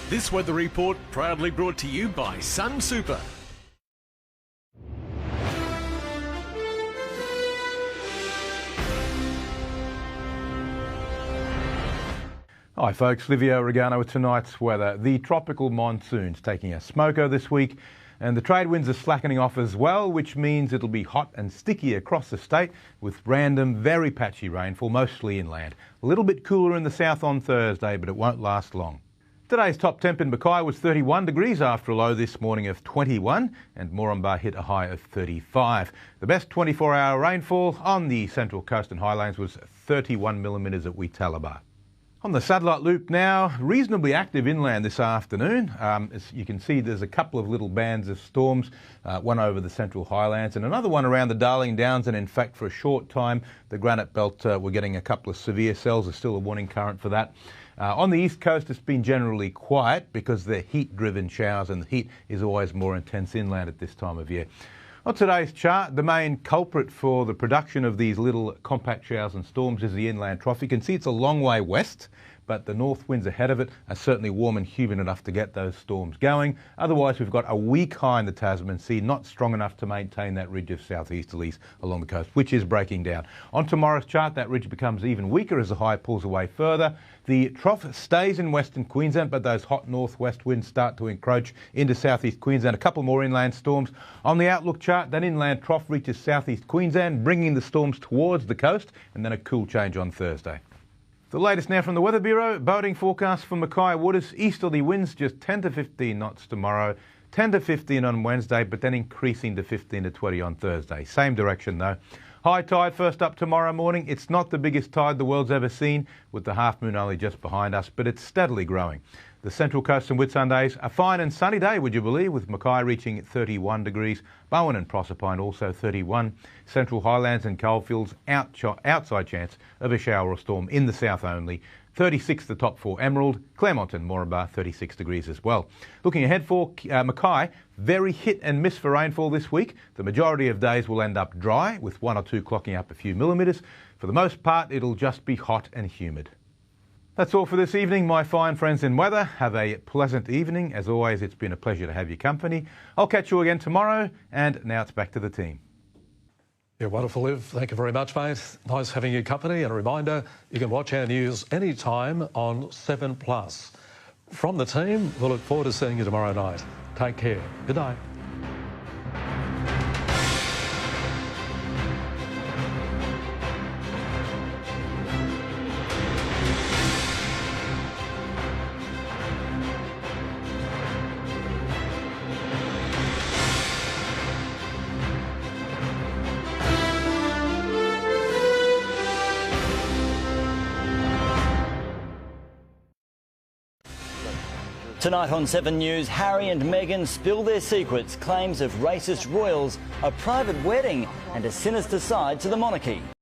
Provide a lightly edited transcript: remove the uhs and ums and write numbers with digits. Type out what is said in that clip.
This weather report proudly brought to you by SunSuper. Hi folks, Livio, Regano with tonight's weather. The tropical monsoon's taking a smoker this week and the trade winds are slackening off as well, which means it'll be hot and sticky across the state with random, very patchy rainfall, mostly inland. A little bit cooler in the south on Thursday, but it won't last long. Today's top temp in Mackay was 31 degrees after a low this morning of 21, and Moranbah hit a high of 35. The best 24-hour rainfall on the central coast and highlands was 31 millimetres at Weetalaba. On the satellite loop now, reasonably active inland this afternoon. As you can see, there's a couple of little bands of storms, one over the central highlands and another one around the Darling Downs, and in fact for a short time the Granite Belt we're getting a couple of severe cells. There's still a warning current for that. On the east coast it's been generally quiet because they're heat-driven showers and the heat is always more intense inland at this time of year. On today's chart, the main culprit for the production of these little compact showers and storms is the inland trough. You can see it's a long way west, but the north winds ahead of it are certainly warm and humid enough to get those storms going. Otherwise, we've got a weak high in the Tasman Sea, not strong enough to maintain that ridge of southeasterlies along the coast, which is breaking down. On tomorrow's chart, that ridge becomes even weaker as the high pulls away further. The trough stays in Western Queensland, but those hot northwest winds start to encroach into southeast Queensland. A couple more inland storms. On the outlook chart, that inland trough reaches southeast Queensland, bringing the storms towards the coast, and then a cool change on Thursday. The latest now from the Weather Bureau. Boating forecast for Mackay waters. Easterly winds just 10 to 15 knots tomorrow, 10 to 15 on Wednesday, but then increasing to 15 to 20 on Thursday. Same direction though. High tide first up tomorrow morning. It's not the biggest tide the world's ever seen, with the half moon only just behind us, but it's steadily growing. The Central Coast and Whitsundays, a fine and sunny day, would you believe, with Mackay reaching 31 degrees, Bowen and Proserpine also 31, Central Highlands and Coalfields outside chance of a shower or storm in the south only, 36 the top for Emerald, Claremont and Moranbah 36 degrees as well. Looking ahead for Mackay, very hit and miss for rainfall this week. The majority of days will end up dry, with one or two clocking up a few millimetres. For the most part, it'll just be hot and humid. That's all for this evening, my fine friends in weather. Have a pleasant evening. As always, it's been a pleasure to have your company. I'll catch you again tomorrow, and now it's back to the team. Yeah, wonderful, Liv. Thank you very much, mate. Nice having your company. And a reminder, you can watch our news anytime on 7+. From the team, we'll look forward to seeing you tomorrow night. Take care. Good night. Tonight on 7 News, Harry and Meghan spill their secrets, claims of racist royals, a private wedding and a sinister side to the monarchy.